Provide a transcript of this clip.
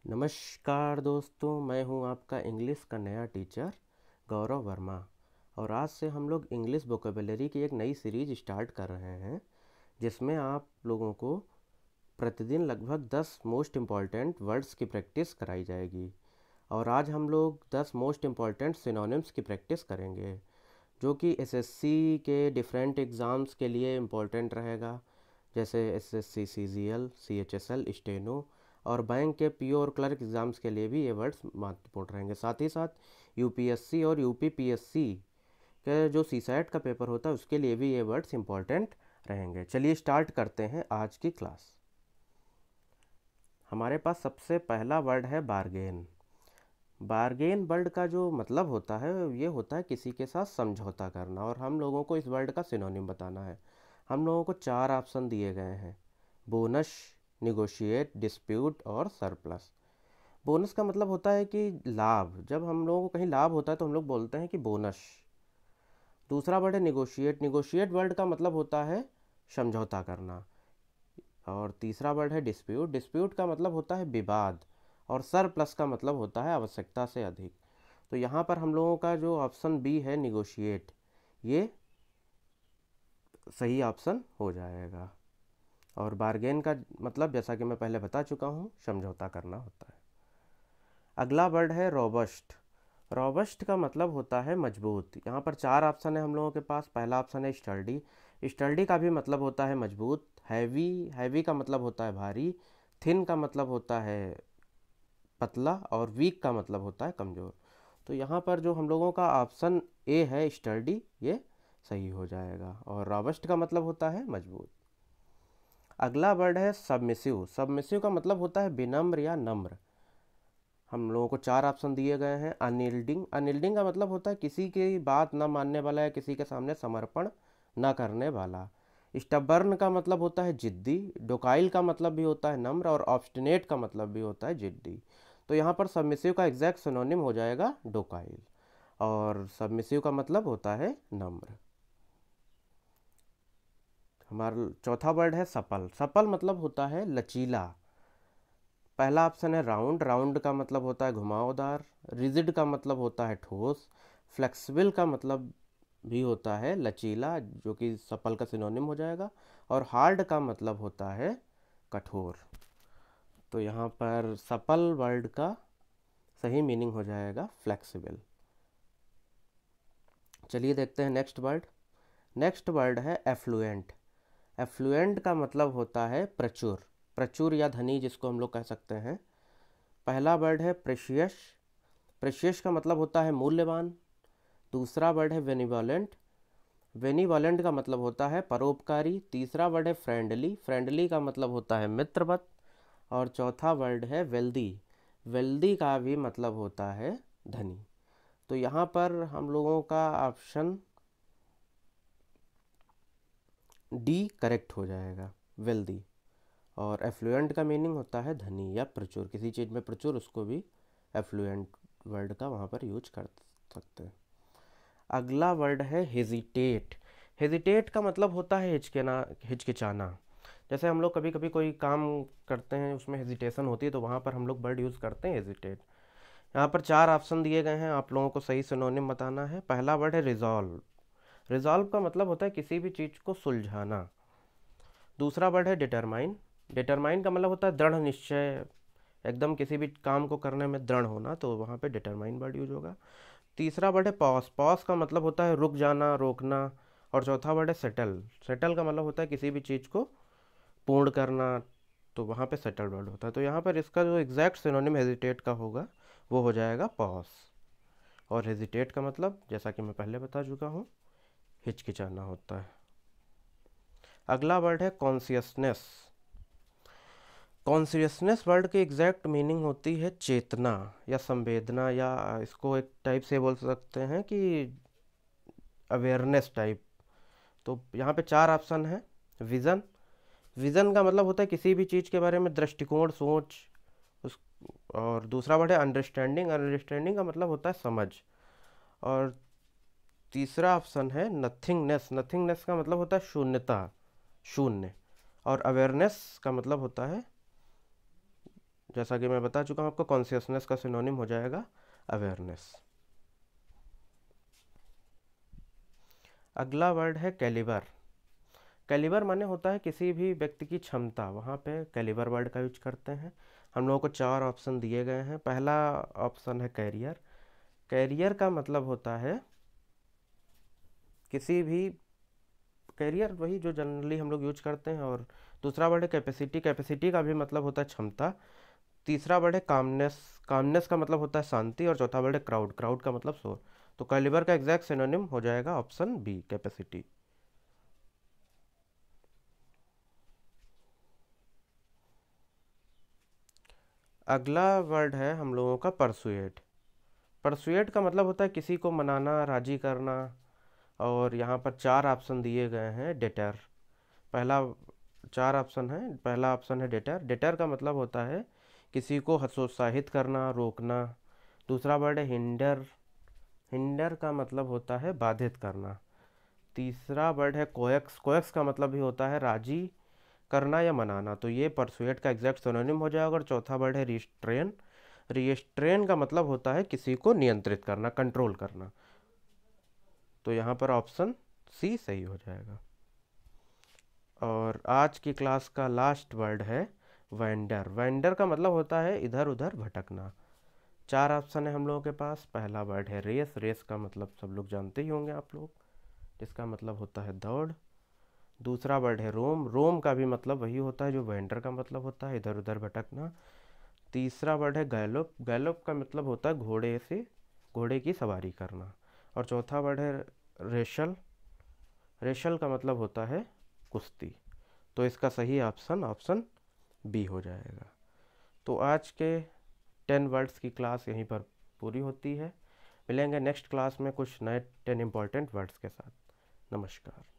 नमस्कार दोस्तों, मैं हूं आपका इंग्लिश का नया टीचर गौरव वर्मा। और आज से हम लोग इंग्लिश वोकेबलरी की एक नई सीरीज स्टार्ट कर रहे हैं, जिसमें आप लोगों को प्रतिदिन लगभग 10 मोस्ट इम्पॉर्टेंट वर्ड्स की प्रैक्टिस कराई जाएगी। और आज हम लोग 10 मोस्ट इम्पॉर्टेंट सिनोनिम्स की प्रैक्टिस करेंगे, जो कि एसएससी के डिफरेंट एग्ज़ाम्स के लिए इम्पॉर्टेंट रहेगा, जैसे एसएससी सीजीएल, सीएचएसएल, स्टेनो और बैंक के पीओ और क्लर्क एग्ज़ाम्स के लिए भी ये वर्ड्स महत्वपूर्ण रहेंगे। साथ ही साथ यूपीएससी और यूपीपीएससी के जो सीसैट का पेपर होता है उसके लिए भी ये वर्ड्स इम्पॉर्टेंट रहेंगे। चलिए स्टार्ट करते हैं आज की क्लास। हमारे पास सबसे पहला वर्ड है बार्गेन। बार्गेन वर्ड का जो मतलब होता है ये होता है किसी के साथ समझौता करना, और हम लोगों को इस वर्ड का सिनोनिम बताना है। हम लोगों को 4 ऑप्शन दिए गए हैं: बोनस, निगोशिएट, डिस्प्यूट और सरप्लस। बोनस का मतलब होता है कि लाभ। जब हम लोगों को कहीं लाभ होता है तो हम लोग बोलते हैं कि बोनस। दूसरा वर्ड है निगोशिएट। निगोशिएट वर्ड का मतलब होता है समझौता करना। और तीसरा वर्ड है डिस्प्यूट। डिस्प्यूट का मतलब होता है विवाद। और सरप्लस का मतलब होता है आवश्यकता से अधिक। तो यहाँ पर हम लोगों का जो ऑप्शन बी है निगोशिएट, ये सही ऑप्शन हो जाएगा। और बार्गेन का मतलब जैसा कि मैं पहले बता चुका हूँ, समझौता करना होता है। अगला वर्ड है रोबस्ट। रोबस्ट का मतलब होता है मजबूत। यहाँ पर 4 ऑप्शन है हम लोगों के पास। पहला ऑप्शन है स्टर्डी। स्टर्डी का भी मतलब होता है मजबूत। हैवी, हैवी का मतलब होता है भारी। थिन का मतलब होता है पतला। और वीक का मतलब होता है कमज़ोर। तो यहाँ पर जो हम लोगों का ऑप्शन ए है स्टर्डी, ये सही हो जाएगा। और रोबस्ट का मतलब होता है मजबूत। अगला वर्ड है सबमिसिव। सबमिसिव का मतलब होता है विनम्र या नम्र। हम लोगों को 4 ऑप्शन दिए गए हैं। अनयील्डिंग। अनयील्डिंग का मतलब होता है किसी की बात न मानने वाला या किसी के सामने समर्पण न करने वाला। स्टबर्न का मतलब होता है जिद्दी। डोकाइल का मतलब भी होता है नम्र। और ऑब्स्टिनेट का मतलब भी होता है जिद्दी। तो यहाँ पर सबमिसिव का एग्जैक्ट सिनोनिम हो जाएगा डोकाइल। और सबमिसिव का मतलब होता है नम्र। हमारा चौथा वर्ड है सपल। सपल मतलब होता है लचीला। पहला ऑप्शन है राउंड। राउंड का मतलब होता है घुमावदार। रिजिड का मतलब होता है ठोस। फ्लेक्सिबल का मतलब भी होता है लचीला, जो कि सपल का सिनोनिम हो जाएगा। और हार्ड का मतलब होता है कठोर। तो यहाँ पर सपल वर्ड का सही मीनिंग हो जाएगा फ्लेक्सिबल। चलिए देखते हैं नेक्स्ट वर्ड। नेक्स्ट वर्ड है एफ्लुएंट। एफ्लुएंट का मतलब होता है प्रचुर। प्रचुर या धनी, जिसको हम लोग कह सकते हैं। पहला वर्ड है प्रेशियस। प्रेशियस का मतलब होता है मूल्यवान। दूसरा वर्ड है बेनिवोलेंट। बेनिवोलेंट का मतलब होता है परोपकारी। तीसरा वर्ड है फ्रेंडली। फ्रेंडली का मतलब होता है मित्रवत। और चौथा वर्ड है वेल्दी। वेल्दी का भी मतलब होता है धनी। तो यहाँ पर हम लोगों का ऑप्शन डी करेक्ट हो जाएगा, वेल्दी। और एफ्लुएंट का मीनिंग होता है धनी या प्रचुर। किसी चीज़ में प्रचुर, उसको भी एफ्लुएंट वर्ड का वहाँ पर यूज कर सकते हैं। अगला वर्ड है हेजिटेट। हेजिटेट का मतलब होता है हिचकिचाना। जैसे हम लोग कभी कभी कोई काम करते हैं, उसमें हेजिटेशन होती है, तो वहाँ पर हम लोग वर्ड यूज़ करते हैं हेजिटेट। यहाँ पर 4 ऑप्शन दिए गए हैं, आप लोगों को सही सिनोनिम बताना है। पहला वर्ड है रिजॉल्व। रिजॉल्व का मतलब होता है किसी भी चीज़ को सुलझाना। दूसरा वर्ड है डिटरमाइन। डिटरमाइन का मतलब होता है दृढ़ निश्चय, एकदम किसी भी काम को करने में दृढ़ होना, तो वहाँ पे डिटरमाइन वर्ड यूज होगा। तीसरा वर्ड है पॉज। पॉज का मतलब होता है रुक जाना, रोकना। और चौथा वर्ड है सेटल। सेटल का मतलब होता है किसी भी चीज़ को पूर्ण करना, तो वहाँ पे सेटल वर्ड होता है। तो यहाँ पर इसका जो एग्जैक्ट सिनोनिम हेजिटेट का होगा वो हो जाएगा पॉज। और हेजिटेट का मतलब जैसा कि मैं पहले बता चुका हूँ, हिचकिचाना होता है। अगला वर्ड है कॉन्सियसनेस। कॉन्सियसनेस वर्ड की एग्जैक्ट मीनिंग होती है चेतना या संवेदना, या इसको एक टाइप से बोल सकते हैं कि अवेयरनेस टाइप। तो यहाँ पे 4 ऑप्शन है। विज़न। विज़न का मतलब होता है किसी भी चीज़ के बारे में दृष्टिकोण, सोच। उस और दूसरा वर्ड है अंडरस्टैंडिंग। अंडरस्टैंडिंग का मतलब होता है समझ। और तीसरा ऑप्शन है नथिंगनेस। नथिंगनेस का मतलब होता है शून्यता, शून्य। और अवेयरनेस का मतलब होता है जैसा कि मैं बता चुका हूँ आपको, कॉन्शियसनेस का सिनोनिम हो जाएगा अवेयरनेस। अगला वर्ड है कैलिबर। कैलिबर माने होता है किसी भी व्यक्ति की क्षमता, वहाँ पे कैलिबर वर्ड का यूज करते हैं। हम लोगों को 4 ऑप्शन दिए गए हैं। पहला ऑप्शन है कैरियर। कैरियर का मतलब होता है किसी भी, कैरियर वही जो जनरली हम लोग यूज करते हैं। और दूसरा वर्ड है कैपेसिटी। कैपेसिटी का भी मतलब होता है क्षमता। तीसरा वर्ड है कामनेस। कामनेस का मतलब होता है शांति। और चौथा वर्ड है क्राउड। क्राउड का मतलब शोर। तो कैलिबर का एग्जैक्ट सिनोनिम हो जाएगा ऑप्शन बी, कैपेसिटी। अगला वर्ड है हम लोगों का परसुएट। परसुएट का मतलब होता है किसी को मनाना, राजी करना। और यहाँ पर 4 ऑप्शन दिए गए हैं। डेटर पहला, 4 ऑप्शन है। पहला ऑप्शन है डेटर। डेटर का मतलब होता है किसी को हतोत्साहित करना, रोकना। दूसरा वर्ड है हिंडर। हिंडर का मतलब होता है बाधित करना। तीसरा वर्ड है कोएक्स। कोएक्स का मतलब भी होता है राजी करना या मनाना। तो ये परसुएट का एग्जैक्ट सिनोनिम हो जाएगा। और चौथा वर्ड है रिस्ट्रेन। रिस्ट्रेन का मतलब होता है किसी को नियंत्रित करना, कंट्रोल करना। तो यहाँ पर ऑप्शन सी सही हो जाएगा। और आज की क्लास का लास्ट वर्ड है वेंडर। वेंडर का मतलब होता है इधर उधर भटकना। 4 ऑप्शन है हम लोगों के पास। पहला वर्ड है रेस। रेस का मतलब सब लोग जानते ही होंगे आप लोग, जिसका मतलब होता है दौड़। दूसरा वर्ड है रोम। रोम का भी मतलब वही होता है जो वेंडर का मतलब होता है, इधर उधर भटकना। तीसरा वर्ड है गैलोप। गैलोप का मतलब होता है घोड़े से, घोड़े की सवारी करना। और चौथा वर्ड है रेशल। रेशल का मतलब होता है कुश्ती। तो इसका सही ऑप्शन ऑप्शन बी हो जाएगा। तो आज के 10 वर्ड्स की क्लास यहीं पर पूरी होती है। मिलेंगे नेक्स्ट क्लास में कुछ नए 10 इंपॉर्टेंट वर्ड्स के साथ। नमस्कार।